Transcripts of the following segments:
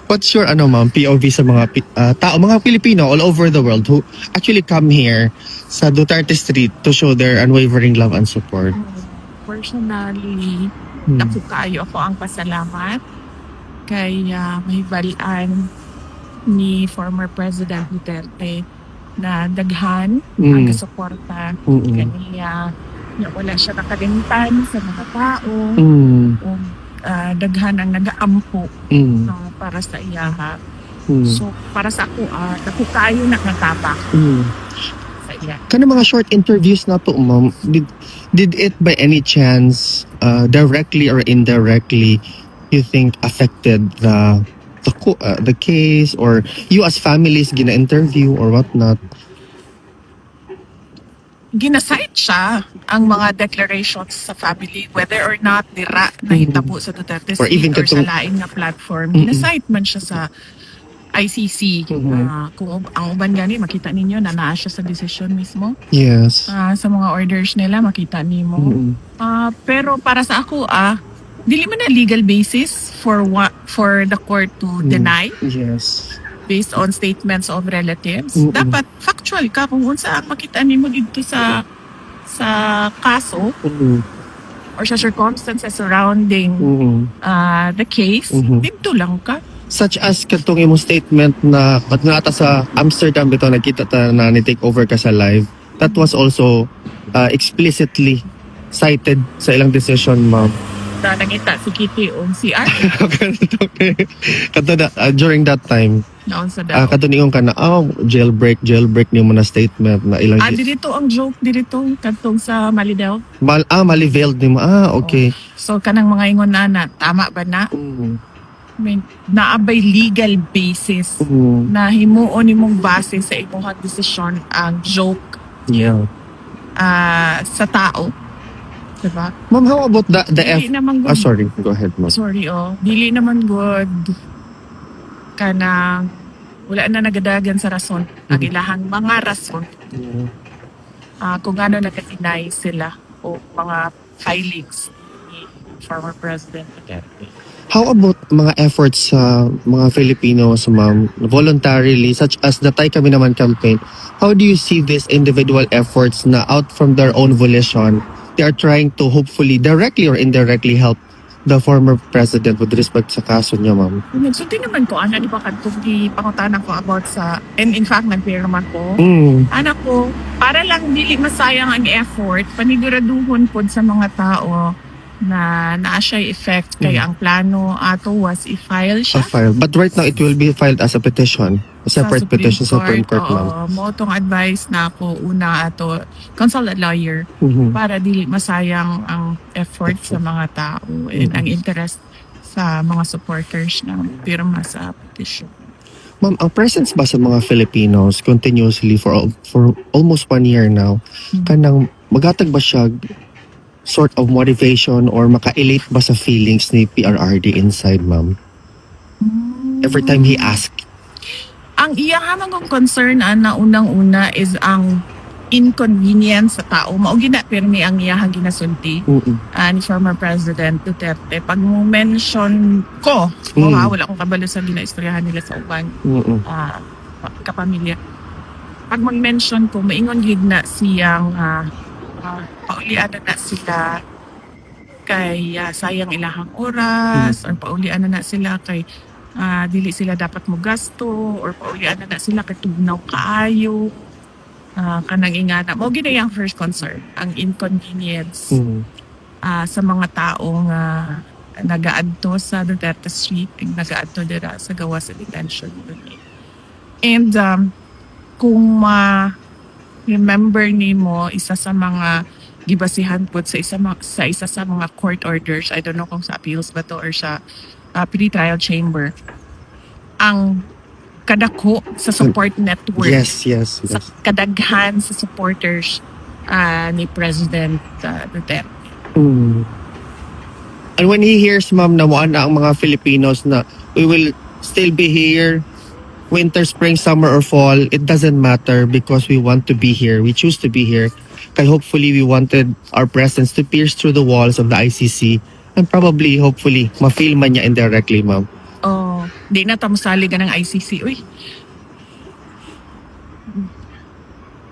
What's your ma'am, POV sa mga tao, mga Pilipino all over the world who actually come here sa Duterte Street to show their unwavering love and support? Personally, Hmm. naku kayo ako ang pasalamat kay mahibalaan ni former President Duterte na daghan ang kasuporta kaniya na wala siya nakalimutan sa mga tao o daghan ang nagaampo para sa iyaha. So para sa ako, naku kayo nakatapa sa iya. Kana mga short interviews na to, ma'am, did it by any chance directly or indirectly you think affected the case, or you as families gina-interview or whatnot? Ginasite siya ang mga declarations sa family, whether or not dira na hitabo sa Duterte Or even Street or sa katong- lain na platform. Ginasite man siya sa ICC. Kung ang uban gani, makita ninyo na naa siya sa decision mismo. Yes. Sa mga orders nila, makita nimo. Pero para sa ako, dili man na legal basis for the court to deny Yes. based on statements of relatives. Dapat factual ka kung unsa ang makita nimo dito sa kaso or sa circumstances surrounding the case. Dito lang ka. Such as katong imong statement na nata sa Amsterdam bitaw nakita ta na ni-take over ka sa live. That was also explicitly cited sa ilang decision, ma'am. Na nangita si Kitty o CR Kato during that time, naon sa daw. kato niyon ka na, jailbreak nimo na statement na ilang Dito ang joke dito kadtong sa Malidel. mali-veiled nimo. Okay. So kanang mga ingon na tama ba na? May naabay legal basis na himuon nimong base sa imong desisyon ang joke Yeah. sa tao. Diba? Ma'am, how about the Dili naman good. sorry. Go ahead, ma'am. Sorry, dili naman good kanang wala na nagadagan sa rason ang ilahang mga rason kung ano nakatinay sila o mga filings ni former President Duterte. How about mga efforts sa mga Filipinos, ma'am, voluntarily, such as the Tay Kami Naman campaign? How do you see these individual efforts na out from their own volition, they are trying to hopefully directly or indirectly help the former president with respect sa kaso niya, ma'am? Nagsulti naman ko, di ba kadtong pangutanan ko about sa, and in fact, nagpirman ko. Anak ko, para lang dili masayang ang effort, paniguraduhon po sa mga tao na naa siya effect kay ang plano ato was i-file A siya. file. But right now, it will be filed as a petition. A separate petition sa Supreme Court, ma'am. Mo tong advice na ako una ato consult a lawyer para dili masayang ang effort sa mga tao and ang interest sa mga supporters na pirma sa petition. Ma'am, ang presence ba sa mga Filipinos continuously for almost 1 year now, kanang magatag ba siya sort of motivation or maka-elate ba sa feelings ni PRRD inside, ma'am? Every time he asks. Ang iyang kong concern na unang-una is ang inconvenience sa tao. Maugina pirmi ang iyang ginasulti ni former President Duterte. Pag mo mention ko, wala akong kabalo sa ginaistoryahan nila sa uban kapamilya. Pag mag-mention ko, maingon gid na siyang paulian na sila kay sayang ilahang oras or paulian na sila kay dili sila dapat mo gasto or paulian na sila kay tugnaw kaayo kanang ingana mo gid ang first concern ang inconvenience sa mga taong nagaadto sa Duterte Street ug nagaadto dira sa gawa sa detention unit. And kung remember nimo isa sa mga gibasihan po sa isa sa mga court orders, I don't know kung sa appeals ba to or sa pre-trial chamber, ang kadako sa support network. Yes. Sa kadaghan sa supporters ni President Duterte. And when he hears, ma'am, na ang mga Filipinos na we will still be here, winter, spring, summer, or fall, it doesn't matter because we want to be here. We choose to be here. Kaya hopefully we wanted our presence to pierce through the walls of the ICC and probably, hopefully, ma-feel man niya indirectly, ma'am. Oh, di na tamusali ka ng ICC. Uy,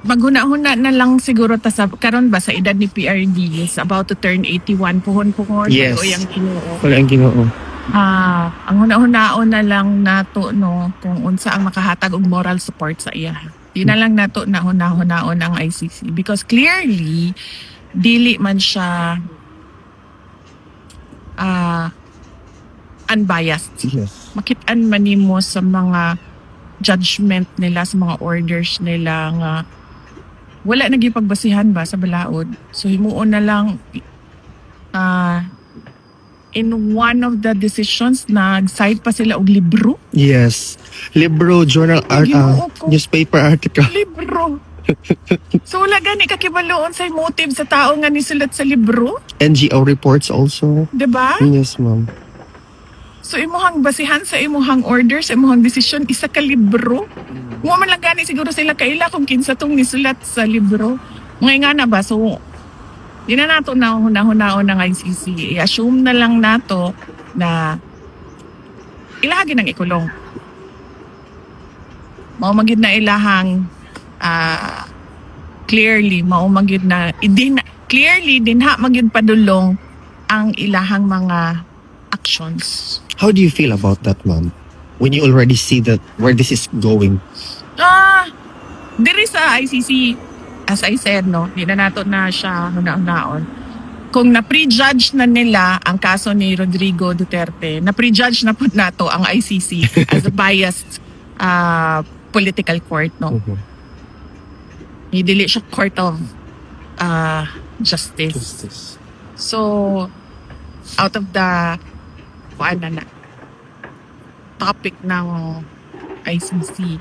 maghuna-huna na lang siguro ta sa karon ba sa edad ni PRD is about to turn 81 puhon Yes. o yang Ginoo. Wala ang Ginoo. Ang huna-hunaon na lang nato no kung unsa ang makahatag og moral support sa iya. Di na lang nato na huna-hunaon ang ICC because clearly dili man siya unbiased. Yes. Makit-an man nimo sa mga judgment nila, sa mga orders nila nga wala nagipagbasihan ba sa balaod. So himuon na lang in one of the decisions nag-cite pa sila og libro. Yes. Libro, journal, Ginoo ko. newspaper article. Libro. So wala gani kakibaloon sa motive sa tao nga nisulat sa libro, NGO reports also. 'di ba? Yes, ma'am. So imuhang basihan sa imuhang orders, imuhang desisyon isa ka libro. Mo man lang gani siguro sila kaila kung kinsa tong nisulat sa libro. Mga nga na ba so di na nato na hunahunahon ng ICC. I-assume na lang nato na ilahagi ng ikulong. Mao magid na ilahang clearly mao magid na clearly dinha magid padulong ang ilahang mga actions. How do you feel about that, ma'am? When you already see that where this is going? Diri sa ICC, as I said, no, di na nato na siya hunaon. Kung na-prejudge na nila ang kaso ni Rodrigo Duterte, na-prejudge na po nato ang ICC as a biased political court, no. Dili siya court of justice. Justice. So, out of the topic ng ICC,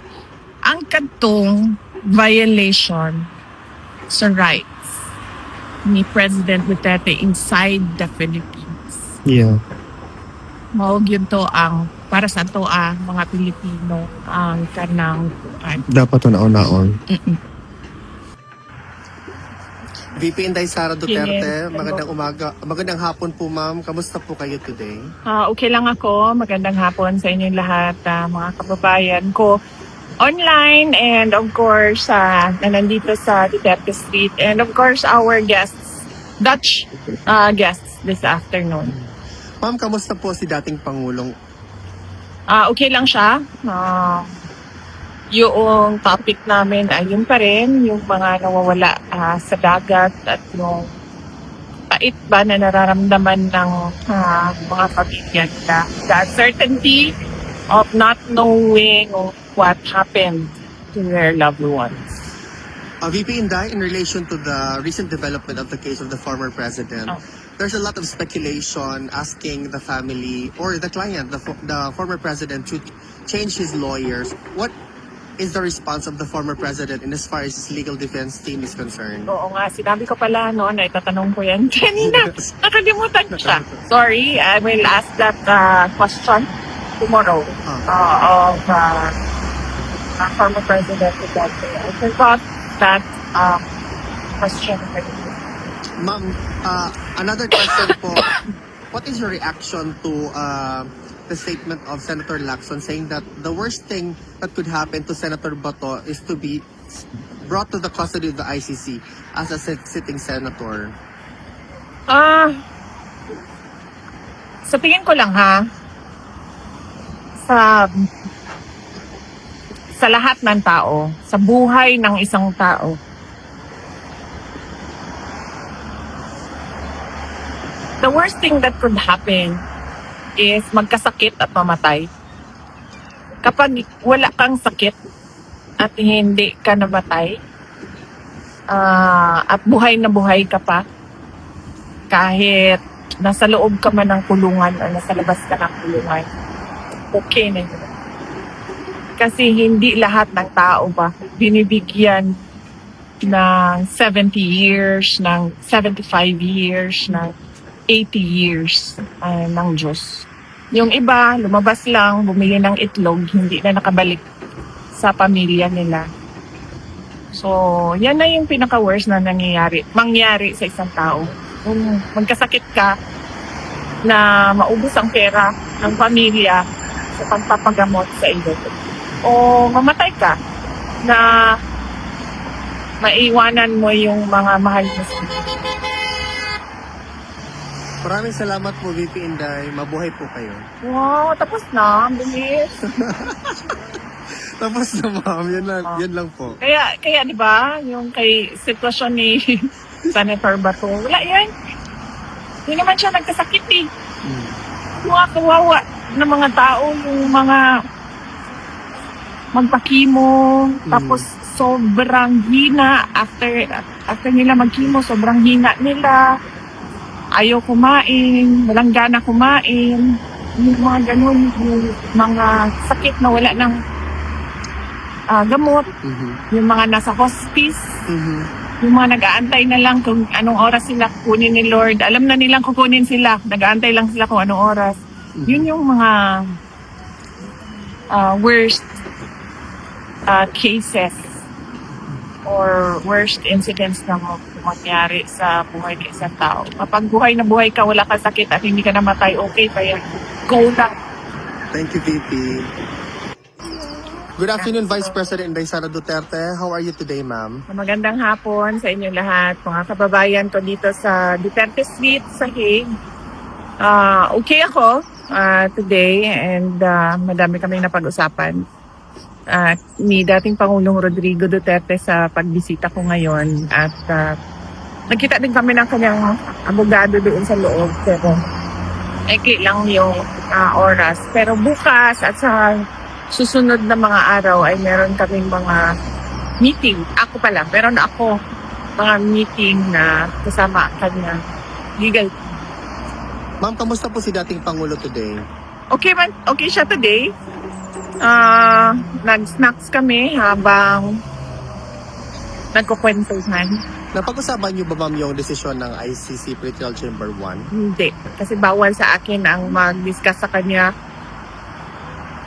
ang kadtong violation sa rights ni President Duterte inside the Philippines. Yeah. Mao gyud to ang para sa to mga Pilipino ang kanang Dapat naon-naon. Mm-mm. VP Inday Sara Duterte, Yes. magandang umaga. Magandang hapon po, ma'am. Kamusta po kayo today? Okay lang ako. Magandang hapon sa inyong lahat, mga kababayan ko online and of course na nandito sa Duterte Street and of course our guests, Dutch guests this afternoon. Ma'am, kamusta po si dating Pangulong? Okay lang siya. Yung topic namin ay yun pa rin, yung mga nawawala sa dagat at yung pait ba na nararamdaman ng mga pamilya nila. The uncertainty of not knowing what happened to their loved ones. VP Inday, in relation to the recent development of the case of the former president, there's a lot of speculation asking the family or the client, the former president, to change his lawyers. What is the response of the former president in as far as his legal defense team is concerned? Oo nga, sinabi ko pala noon na itatanong ko yan kanina. Nakalimutan ko siya. Sorry, I will ask that question tomorrow of former President Duterte. I forgot that question. Ma'am, another question po. What is your reaction to the statement of Senator Lacson saying that the worst thing that could happen to Senator Bato is to be brought to the custody of the ICC as a sitting senator? Sa tingin ko lang sa lahat ng tao, sa buhay ng isang tao, the worst thing that could happen is magkasakit at mamatay. Kapag wala kang sakit at hindi ka namatay, at buhay na buhay ka pa, kahit nasa loob ka man ng kulungan o nasa labas ka ng kulungan, okay na yun. Kasi hindi lahat ng tao ba binibigyan ng 70 years, ng 75 years, ng 80 years ng Diyos. Yung iba, lumabas lang, bumili ng itlog, hindi na nakabalik sa pamilya nila. So, yan na yung pinaka-worst na mangyari sa isang tao. Kung magkasakit ka, na maubos ang pera ng pamilya, sa pagpapagamot sa iyo. O mamatay ka na maiwanan mo yung mga mahal mo sa iyo. Maraming salamat po, VP Inday. Mabuhay po kayo. Wow, tapos na. Ang bilis. Tapos na, ma'am. Yan lang po. Kaya di ba, yung kay sitwasyon ni Senator Bato, wala yan. Hindi naman siya nagkasakit eh. Mga kawawa ng mga tao, yung mga magpakimo, tapos sobrang hina after nila magkimo, sobrang hina nila. Ayaw kumain, walang gana kumain. Yung mga ganun, yung mga sakit na wala ng gamot, yung mga nasa hospice, yung mga nag-aantay na lang kung anong oras sila kukunin ni Lord. Alam na nilang kukunin sila, nag-aantay lang sila kung anong oras. Yun yung mga worst cases or worst incidents na mangyari sa buhay ng isang tao. Kapag buhay na buhay ka, wala kang sakit at hindi ka namatay, okay pa yan. Go lang. Thank you, VP. Good afternoon, Vice President Inday Sara Duterte. How are you today, ma'am? Magandang hapon sa inyo lahat, mga kababayan ko dito sa Duterte Street sa Hague. Okay ako today and madami kaming napag-usapan. Ni dating Pangulong Rodrigo Duterte sa pagbisita ko ngayon at nagkita din kami ng kanyang abogado doon sa loob pero lang yung oras. Pero bukas at sa susunod na mga araw ay meron kaming mga meeting. Ako pala, meron ako mga meeting na kasama kanya legal. Ma'am, kamusta po si dating Pangulo today? Okay siya today. Nag-snacks kami habang nagkukwentuhan. Napag-usapan niyo ba, ma'am, yung desisyon ng ICC Pretrial Chamber 1? Hindi. Kasi bawal sa akin ang mag-discuss sa kanya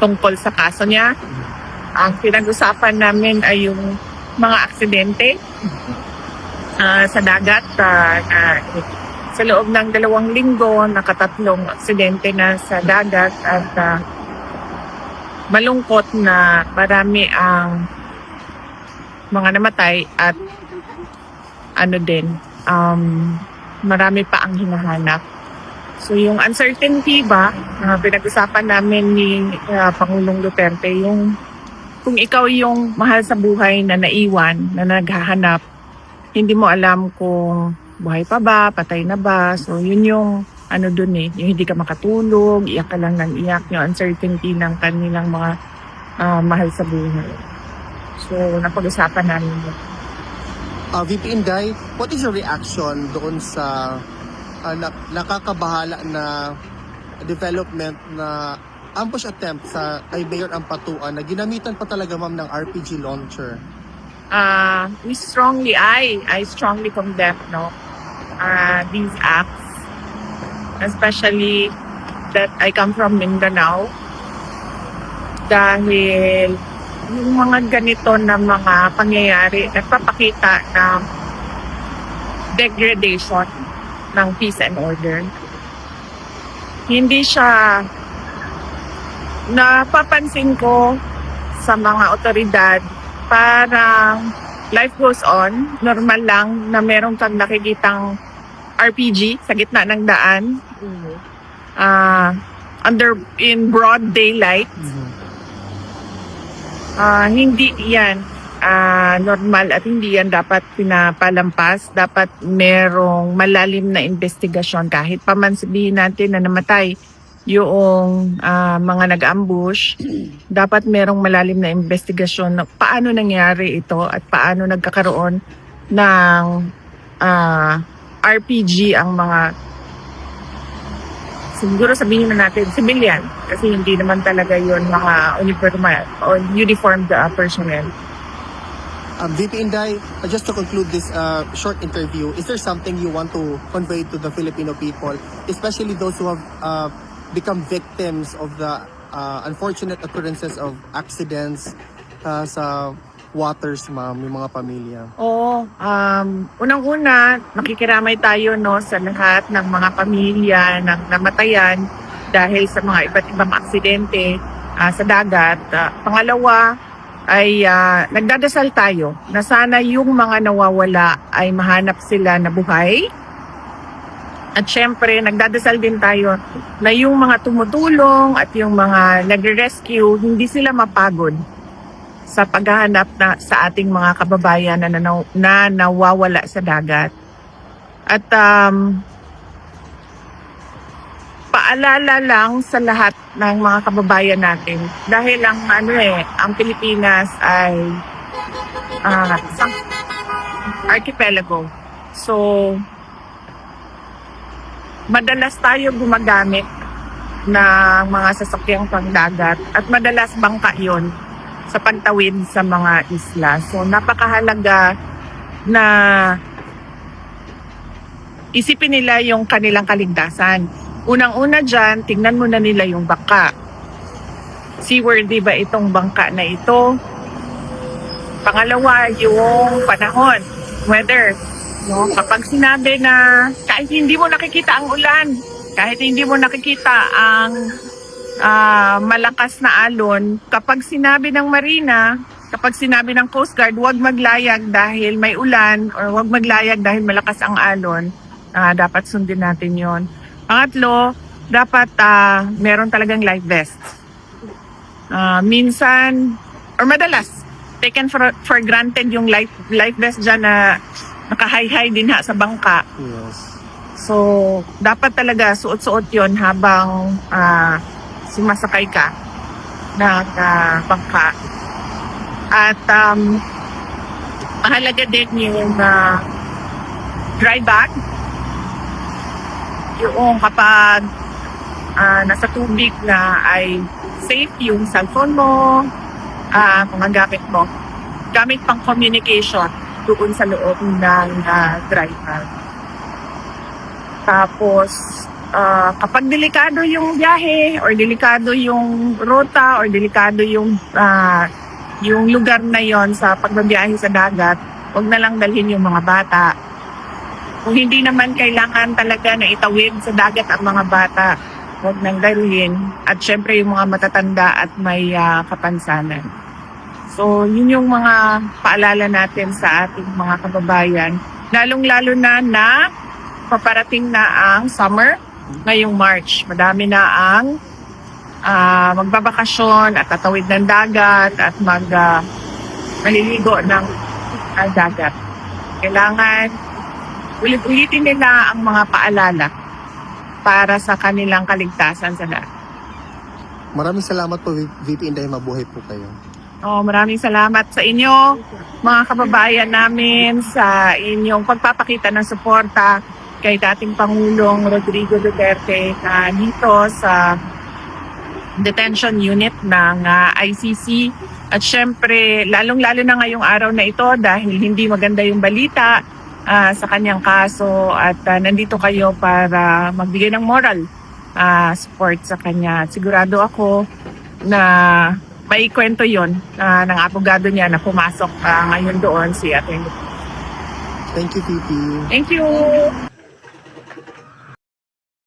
tungkol sa kaso niya. Ang pinag-usapan namin ay yung mga aksidente sa dagat. Sa loob ng 2 linggo, nakatatlong aksidente na sa dagat at malungkot na marami ang mga namatay at marami pa ang hinahanap. So yung uncertainty ba, pinag-usapan namin ni Pangulong Duterte, yung kung ikaw yung mahal sa buhay na naiwan, na naghahanap, hindi mo alam kung buhay pa ba, patay na ba. So yun yung dun yung hindi ka makatulog, iyak ka lang ng iyak, yung uncertainty ng kanilang mga mahal sa buhay. So napag-usapan namin yun. VP Inday, what is your reaction doon sa nakakabahala na development na ambush attempt sa kay Mayor Ampatuan na ginamitan pa talaga, ma'am, ng RPG launcher? I strongly condemn these acts, especially that I come from Mindanao, dahil yung mga ganito na mga pangyayari nagpapakita ng degradation ng peace and order. Hindi siya napapansin ko sa mga otoridad, parang life goes on, normal lang na meron kang nakikitang RPG sa gitna ng daan, in broad daylight. Hindi yan normal at hindi yan dapat pinapalampas. Dapat merong malalim na investigasyon. Kahit pa man sabihin natin na namatay yung mga nag-ambush, dapat merong malalim na investigasyon na paano nangyari ito at paano nagkakaroon ng RPG ang mga, siguro sabihin na natin, civilian. Kasi hindi naman talaga yun mga uniformed personnel. VP Inday, just to conclude this short interview, is there something you want to convey to the Filipino people, especially those who have become victims of the unfortunate occurrences of accidents sa waters, ma'am, yung mga pamilya? Oo. Unang-una, nakikiramay tayo sa lahat ng mga pamilya ng namatayan dahil sa mga iba't ibang aksidente. sa dagat. Pangalawa ay nagdadasal tayo na sana yung mga nawawala ay mahanap sila na buhay. At syempre, nagdadasal din tayo na yung mga tumutulong at yung mga nagre-rescue, hindi sila mapagod sa paghahanap sa ating mga kababayan na nawawala sa dagat. At paalala lang sa lahat ng mga kababayan natin dahil ang Pilipinas ay isang archipelago. So, madalas tayo gumagamit ng mga sasakyang pangdagat at madalas bangka yon sa pagtawid sa mga isla. So, napakahalaga na isipin nila yung kanilang kaligtasan. Unang-una dyan, tingnan muna nila yung bangka. Seaworthy ba itong bangka na ito? Pangalawa, yung panahon, weather. No? Kapag sinabi na kahit hindi mo nakikita ang ulan, kahit hindi mo nakikita ang malakas na alon, kapag sinabi ng marina, kapag sinabi ng Coast Guard, huwag maglayag dahil may ulan or huwag maglayag dahil malakas ang alon, dapat sundin natin yon. Pangatlo, dapat meron talagang life vests. Minsan, or madalas, taken for granted yung life vest dyan na nakahay-hay din sa bangka. Yes. So, dapat talaga suot-suot yon habang sumasakay ka ng bangka. At mahalaga din yung dry bag. Yung kapag nasa tubig na ay safe yung cellphone mo, mga gamit mo. Gamit pang communication doon sa loob ng dry bag. Tapos, kapag delikado yung biyahe or delikado yung ruta or delikado yung lugar na yon sa pagbabiyahe sa dagat, huwag na lang dalhin yung mga bata. Kung hindi naman kailangan talaga na itawid sa dagat ang mga bata, huwag nang dalhin. At syempre yung mga matatanda at may kapansanan. So, yun yung mga paalala natin sa ating mga kababayan. Lalong-lalo na paparating na ang summer ngayong March. Madami na ang magbabakasyon at tatawid ng dagat at maliligo ng dagat. Kailangan ulit-ulitin nila ang mga paalala para sa kanilang kaligtasan sa dagat. Maraming salamat po, VP Inday. Mabuhay po kayo. Maraming salamat sa inyo, mga kababayan namin, sa inyong pagpapakita ng suporta kay dating Pangulong Rodrigo Duterte dito sa detention unit ng ICC. At syempre, lalong-lalo na ngayong araw na ito dahil hindi maganda yung balita sa kanyang kaso at nandito kayo para magbigay ng moral support sa kanya. Sigurado ako na may kwento yon ng abogado niya na pumasok ngayon doon si Atty. Thank you, VP. Thank you!